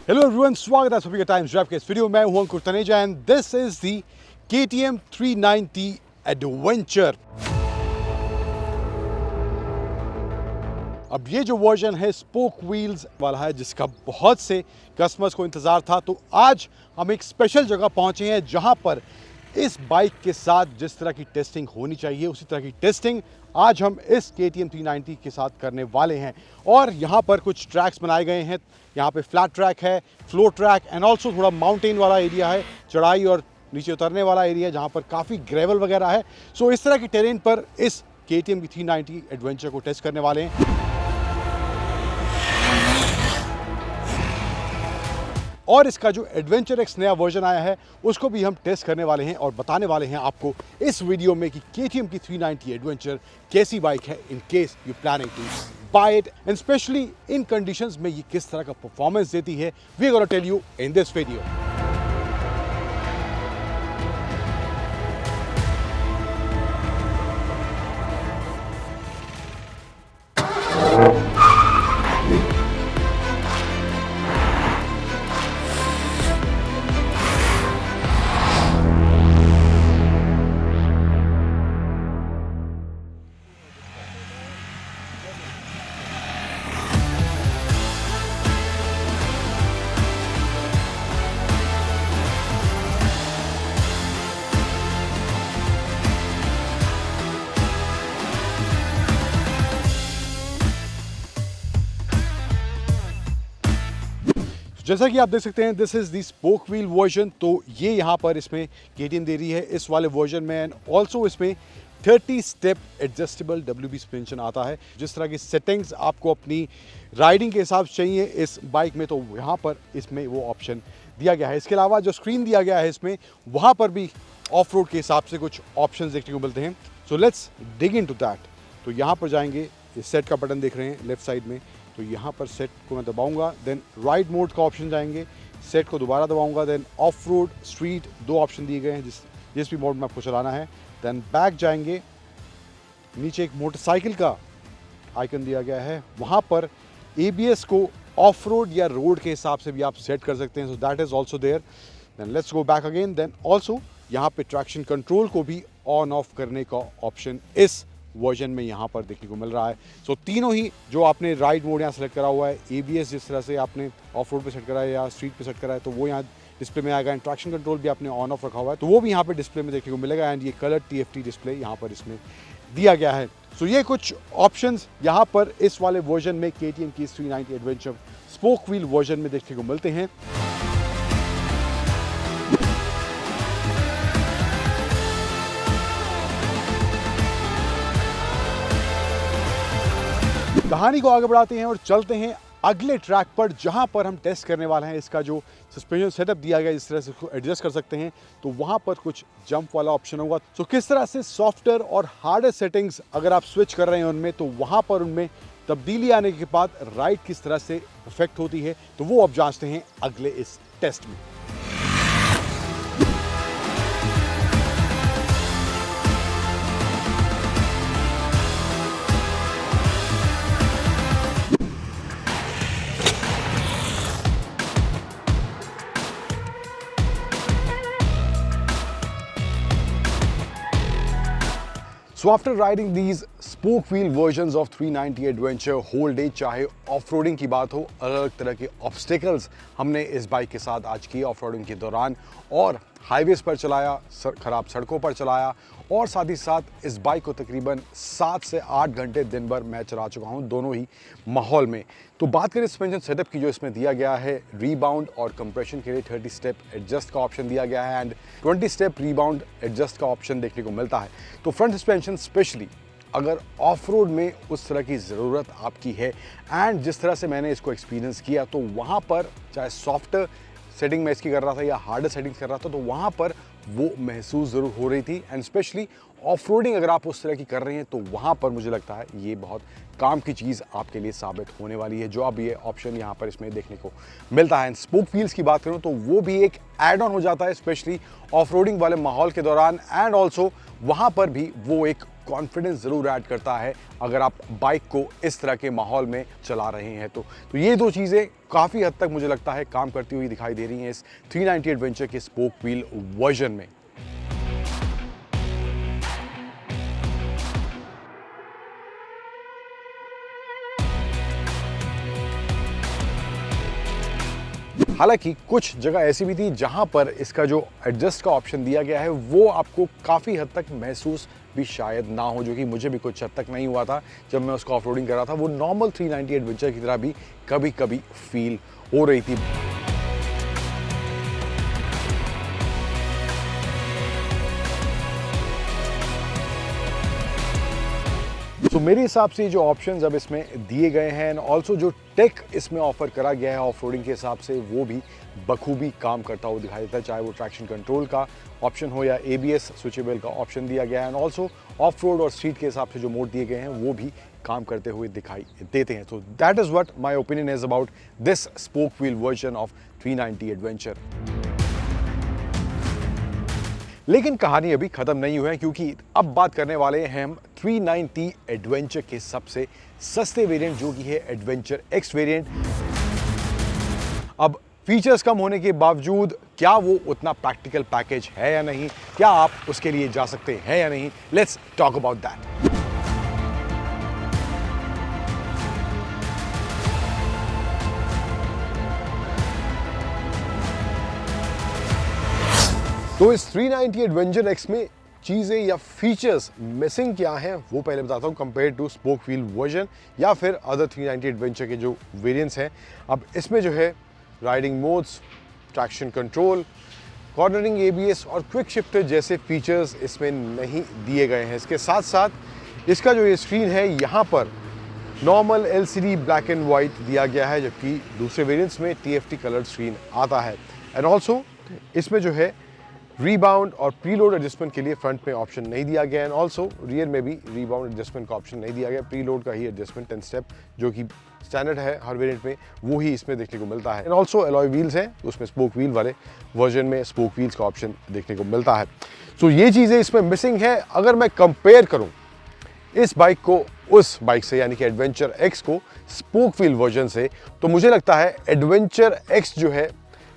Hello everyone, स्वागत है सभी का टाइम्स ड्राइव के इस वीडियो में। मैं हूं Ankur Taneja and this is the KTM 390 adventure. अब ये जो वर्जन है स्पोक व्हील्स वाला है, जिसका बहुत से कस्टमर्स को इंतजार था। तो आज हम एक स्पेशल जगह पहुंचे हैं जहां पर इस बाइक के साथ जिस तरह की टेस्टिंग होनी चाहिए उसी तरह की टेस्टिंग आज हम इस KTM 390 के साथ करने वाले हैं। और यहाँ पर कुछ ट्रैक्स बनाए गए हैं। यहाँ पे फ्लैट ट्रैक है, फ्लोर ट्रैक एंड ऑल्सो थोड़ा माउंटेन वाला एरिया है, चढ़ाई और नीचे उतरने वाला एरिया जहाँ पर काफ़ी ग्रेवल वगैरह है। सो इस तरह की टेरेन पर इस KTM की 390 एडवेंचर को टेस्ट करने वाले हैं। और इसका जो एडवेंचर एक्स नया वर्जन आया है उसको भी हम टेस्ट करने वाले हैं और बताने वाले हैं आपको इस वीडियो में कि KTM की 390 एडवेंचर कैसी बाइक है in case you planning to buy it and specially in conditions में ये किस तरह का परफॉर्मेंस देती है। We are gonna tell you in this video. जैसा कि आप देख सकते हैं this is the spoke wheel version. तो ये यहाँ पर इसमें KTM दे रही है इस वाले वर्जन में एंड ऑल्सो इसमें 30 स्टेप एडजस्टेबल WB सस्पेंशन आता है। जिस तरह की सेटिंग्स आपको अपनी राइडिंग के हिसाब से चाहिए इस बाइक में, तो यहाँ पर इसमें वो ऑप्शन दिया गया है। इसके अलावा जो स्क्रीन दिया गया है इसमें, वहाँ पर भी ऑफ रोड के हिसाब से कुछ ऑप्शन देखने को मिलते हैं। So let's dig into that. तो यहाँ पर जाएंगे, इस सेट का बटन देख रहे हैं लेफ्ट साइड में, तो यहाँ पर सेट को मैं दबाऊंगा, देन राइड मोड का ऑप्शन जाएंगे, सेट को दोबारा दबाऊंगा, देन ऑफ रोड स्ट्रीट दो ऑप्शन दिए गए हैं जिस भी मोड में आपको चलाना है। देन बैक जाएंगे, नीचे एक मोटरसाइकिल का आइकन दिया गया है, वहाँ पर ABS को ऑफ रोड या रोड के हिसाब से भी आप सेट कर सकते हैं। So that is also there. Then let's go back again. Then also यहाँ पे ट्रैक्शन कंट्रोल को भी ऑन ऑफ करने का ऑप्शन इस वर्जन में यहाँ पर देखने को मिल रहा है। सो तीनों ही जो आपने राइड मोड यहाँ सेलेक्ट करा हुआ है, ABS जिस तरह से आपने ऑफ रोड पे सेट करा है या स्ट्रीट पे सेट करा है, तो वो यहाँ डिस्प्ले में आएगा। एंड ट्रैक्शन कंट्रोल भी आपने ऑन ऑफ रखा हुआ है, तो वो भी यहाँ पे डिस्प्ले में देखने को मिलेगा। एंड ये कलर TFT डिस्प्ले यहाँ पर इसमें दिया गया है। सो ये कुछ ऑप्शंस यहाँ पर इस वाले वर्जन में KTM की 390 एडवेंचर स्पोक व्हील वर्जन में देखने को मिलते हैं। कहानी को आगे बढ़ाते हैं और चलते हैं अगले ट्रैक पर, जहां पर हम टेस्ट करने वाले हैं इसका जो सस्पेंशन सेटअप दिया गया, इस तरह से इसको एडजस्ट कर सकते हैं। तो वहां पर कुछ जंप वाला ऑप्शन होगा। तो किस तरह से सॉफ्टवेयर और हार्डवेयर सेटिंग्स अगर आप स्विच कर रहे हैं उनमें, तो वहां पर उनमें तब्दीली आने के बाद राइड किस तरह से इफेक्ट होती है, तो वो अब जांचते हैं अगले इस टेस्ट में। So after riding these spoke wheel versions of 390 Adventure whole day, चाहे ऑफ-रोडिंग की बात हो, अलग अलग तरह के ऑब्स्टिकल्स हमने इस बाइक के साथ आज किए ऑफ-रोडिंग के दौरान, और हाईवेज पर चलाया, ख़राब सड़कों पर चलाया, और साथ ही साथ इस बाइक को तकरीबन 7 से 8 घंटे दिन भर मैं चला चुका हूँ दोनों ही माहौल में। तो बात करें सस्पेंशन सेटअप की, जो इसमें दिया गया है, रीबाउंड और कंप्रेशन के लिए 30 स्टेप एडजस्ट का ऑप्शन दिया गया है एंड 20 स्टेप रीबाउंड एडजस्ट का ऑप्शन देखने को मिलता है। तो फ्रंट सस्पेंशन स्पेशली अगर ऑफ रोड में उस तरह की ज़रूरत आपकी है, एंड जिस तरह से मैंने इसको एक्सपीरियंस किया, तो वहाँ पर चाहे सॉफ्ट सेटिंग में इसकी कर रहा था या हार्ड सेटिंग्स कर रहा था, तो वहाँ पर वो महसूस ज़रूर हो रही थी। एंड स्पेशली ऑफ रोडिंग अगर आप उस तरह की कर रहे हैं, तो वहाँ पर मुझे लगता है ये बहुत काम की चीज़ आपके लिए साबित होने वाली है, जो अब ये ऑप्शन यहाँ पर इसमें देखने को मिलता है। स्पोक व्हील्स की बात करूँ तो वो भी एक ऐड ऑन हो जाता है, स्पेशली ऑफ रोडिंग वाले माहौल के दौरान, एंड ऑल्सो वहाँ पर भी वो एक कॉन्फिडेंस ज़रूर ऐड करता है अगर आप बाइक को इस तरह के माहौल में चला रहे हैं तो ये दो चीज़ें काफ़ी हद तक मुझे लगता है काम करती हुई दिखाई दे रही हैं इस 390 एडवेंचर के स्पोक व्हील वर्जन में। हालांकि कुछ जगह ऐसी भी थी जहां पर इसका जो एडजस्ट का ऑप्शन दिया गया है वो आपको काफ़ी हद तक महसूस भी शायद ना हो, जो कि मुझे भी कुछ हद तक नहीं हुआ था जब मैं उसको ऑफ रोडिंग कर रहा था। वो नॉर्मल 390 एडवेंचर की तरह भी कभी कभी फील हो रही थी। तो मेरे हिसाब से जो ऑप्शंस अब इसमें दिए गए हैं एंड ऑल्सो जो टेक इसमें ऑफर करा गया है ऑफ रोडिंग के हिसाब से वो भी बखूबी काम करता हुआ दिखाई देता है, चाहे वो ट्रैक्शन कंट्रोल का ऑप्शन हो या ABS स्विचेबल का ऑप्शन दिया गया है एंड ऑल्सो ऑफ रोड और स्ट्रीट के हिसाब से जो मोड दिए गए हैं वो भी काम करते हुए दिखाई देते हैं। तो that is what my opinion is about this spoke wheel version of 390 adventure. लेकिन कहानी अभी खत्म नहीं हुई है, क्योंकि अब बात करने वाले हैं हम 390 एडवेंचर के सबसे सस्ते वेरिएंट जो कि है एडवेंचर एक्स वेरिएंट। अब फीचर्स कम होने के बावजूद क्या वो उतना प्रैक्टिकल पैकेज है या नहीं, क्या आप उसके लिए जा सकते हैं या नहीं, लेट्स टॉक अबाउट दैट। तो इस 390 एडवेंचर एक्स में चीज़ें या फीचर्स मिसिंग क्या हैं वो पहले बताता हूँ compare to spoke wheel version या फिर अदर 390 एडवेंचर के जो वेरिएंट्स हैं। अब इसमें जो है riding modes, traction control, cornering ABS और क्विक शिफ्टर जैसे फीचर्स इसमें नहीं दिए गए हैं। इसके साथ साथ इसका जो ये स्क्रीन है यहाँ पर normal LCD black and white दिया गया है, जबकि दूसरे वेरिएंट्स में TFT कलर्ड स्क्रीन आता है एंड ऑल्सो इसमें जो है रीबाउंड और प्रीलोड एडजस्टमेंट के लिए फ्रंट में ऑप्शन नहीं दिया गया एंड ऑल्सो रियर में भी रीबाउंड एडजस्टमेंट का ऑप्शन नहीं दिया गया। प्रीलोड का ही एडजस्टमेंट 10 स्टेप जो कि स्टैंडर्ड है हर वेरिएंट में वो ही इसमें देखने को मिलता है एंड ऑल्सो एलॉय व्हील्स हैं, उसमें स्पोक व्हील वाले वर्जन में स्पोक व्हील्स का ऑप्शन देखने को मिलता है। सो ये चीज़ें इसमें मिसिंग है। अगर मैं कंपेयर करूँ इस बाइक को उस बाइक से यानी कि एडवेंचर एक्स को स्पोक व्हील वर्जन से, तो मुझे लगता है एडवेंचर एक्स जो है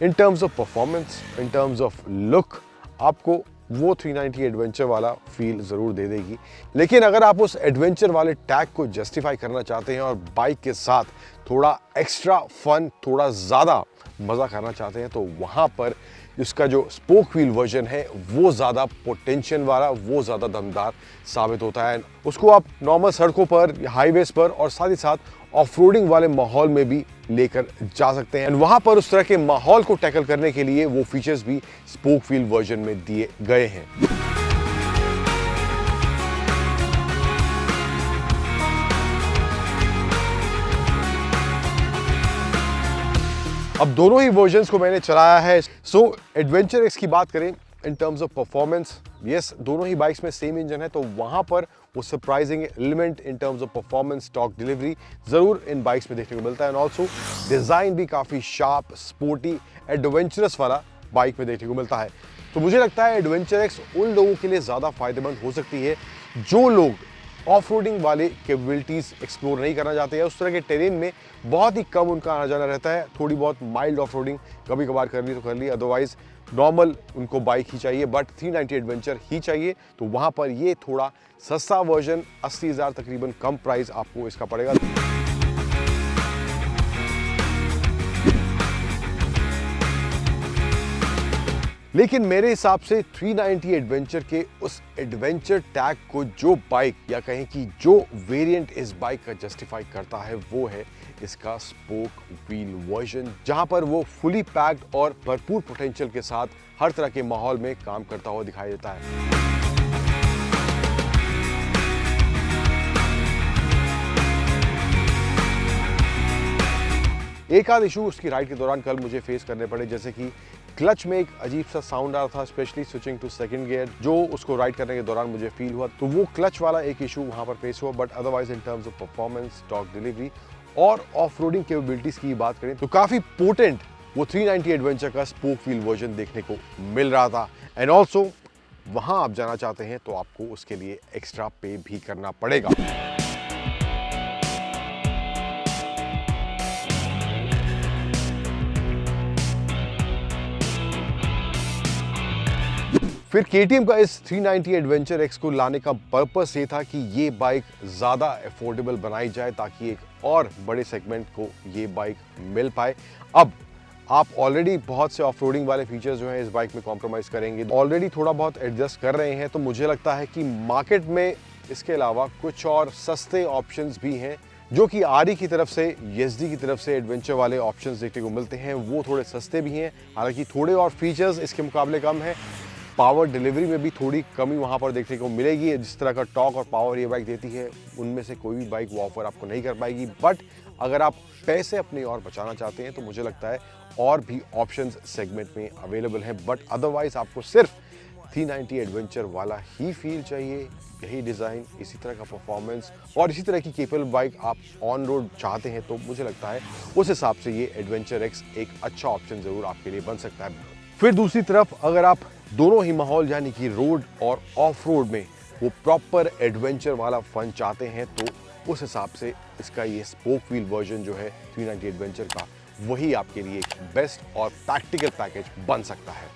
in terms of performance, in terms of look आपको वो 390 एडवेंचर वाला फील ज़रूर दे देगी। लेकिन अगर आप उस एडवेंचर वाले टैग को जस्टिफाई करना चाहते हैं और बाइक के साथ थोड़ा एक्स्ट्रा फन, थोड़ा ज़्यादा मज़ा करना चाहते हैं, तो वहाँ पर इसका जो स्पोक व्हील वर्जन है वो ज़्यादा पोटेंशियल वाला, वो ज़्यादा दमदार साबित होता है। उसको आप नॉर्मल सड़कों पर, हाईवेज पर और साथ ही साथ ऑफ रोडिंग वाले माहौल में भी लेकर जा सकते हैं। वहाँ पर उस तरह के माहौल को टैकल करने के लिए वो फीचर्स भी स्पोक व्हील वर्जन में दिए गए हैं। अब दोनों ही वर्जन्स को मैंने चलाया है। सो एडवेंचर एक्स की बात करें in terms of performance, yes दोनों ही बाइक्स में सेम इंजन है, तो वहाँ पर वो surprising element in terms of performance, torque delivery ज़रूर इन बाइक्स में देखने को मिलता है एंड ऑल्सो डिज़ाइन भी काफ़ी शार्प, स्पोर्टी, एडवेंचरस वाला बाइक में देखने को मिलता है। तो मुझे लगता है एडवेंचर एक्स उन लोगों के लिए ज़्यादा फायदेमंद हो सकती है जो लोग ऑफ रोडिंग वाले कैपेबिलिटीज़ एक्सप्लोर नहीं करना चाहते हैं। उस तरह के टेरेन में बहुत ही कम उनका आना जाना रहता है। थोड़ी बहुत माइल्ड ऑफ रोडिंग कभी कभार कर ली तो कर ली, अदरवाइज नॉर्मल उनको बाइक ही चाहिए, बट 390 एडवेंचर ही चाहिए। तो वहाँ पर ये थोड़ा सस्ता वर्जन 80,000 तकरीबन कम प्राइस आपको इसका पड़ेगा। लेकिन मेरे हिसाब से 390 एडवेंचर के उस एडवेंचर टैग को जो बाइक या कहें कि जो वेरिएंट इस बाइक का जस्टिफाई करता है वो है इसका स्पोक व्हील वर्जन, जहां पर वो फुली पैक्ड और भरपूर पोटेंशियल के साथ हर तरह के माहौल में काम करता हुआ दिखाई देता है। एक आध इशू उसकी राइड के दौरान कल मुझे फेस करने पड़े, जैसे कि क्लच में एक अजीब सा साउंड आ रहा था, specially switching to second gear, जो उसको राइड करने के दौरान मुझे फील हुआ। तो वो क्लच वाला एक इशू वहां पर फेस हुआ, but otherwise in terms of performance, torque delivery और ऑफ रोडिंग कैपेबिलिटीज की बात करें तो काफी पोटेंट वो 390 एडवेंचर का स्पोक व्हील वर्जन देखने को मिल रहा था। एंड ऑल्सो वहाँ आप जाना चाहते हैं तो आपको उसके लिए एक्स्ट्रा पे भी करना पड़ेगा। फिर KTM का इस 390 एडवेंचर एक्स को लाने का पर्पस ये था कि ये बाइक ज़्यादा अफोर्डेबल बनाई जाए ताकि एक और बड़े सेगमेंट को ये बाइक मिल पाए। अब आप ऑलरेडी बहुत से ऑफ-रोडिंग वाले फीचर्स जो हैं इस बाइक में कॉम्प्रोमाइज़ करेंगे, ऑलरेडी थोड़ा बहुत एडजस्ट कर रहे हैं, तो मुझे लगता है कि मार्केट में इसके अलावा कुछ और सस्ते ऑप्शंस भी हैं जो कि आरई की तरफ से, YZD की तरफ से एडवेंचर वाले ऑप्शंस देखने को मिलते हैं। वो थोड़े सस्ते भी हैं, हालांकि थोड़े और फीचर्स इसके मुकाबले कम हैं। पावर डिलीवरी में भी थोड़ी कमी वहाँ पर देखने को मिलेगी। जिस तरह का टॉर्क और पावर ये बाइक देती है उनमें से कोई भी बाइक वो ऑफर आपको नहीं कर पाएगी। बट अगर आप पैसे अपने और बचाना चाहते हैं तो मुझे लगता है और भी ऑप्शंस सेगमेंट में अवेलेबल हैं। बट अदरवाइज आपको सिर्फ 390 एडवेंचर वाला ही फील चाहिए, यही डिज़ाइन, इसी तरह का परफॉर्मेंस और इसी तरह की केपेबल बाइक आप ऑन रोड चाहते हैं तो मुझे लगता है उस हिसाब से ये एडवेंचर एक्स एक अच्छा ऑप्शन ज़रूर आपके लिए बन सकता है। फिर दूसरी तरफ अगर आप दोनों ही माहौल यानी कि रोड और ऑफ रोड में वो प्रॉपर एडवेंचर वाला फन चाहते हैं तो उस हिसाब से इसका ये स्पोक व्हील वर्जन जो है 390 एडवेंचर का, वही आपके लिए एक बेस्ट और प्रैक्टिकल पैकेज बन सकता है।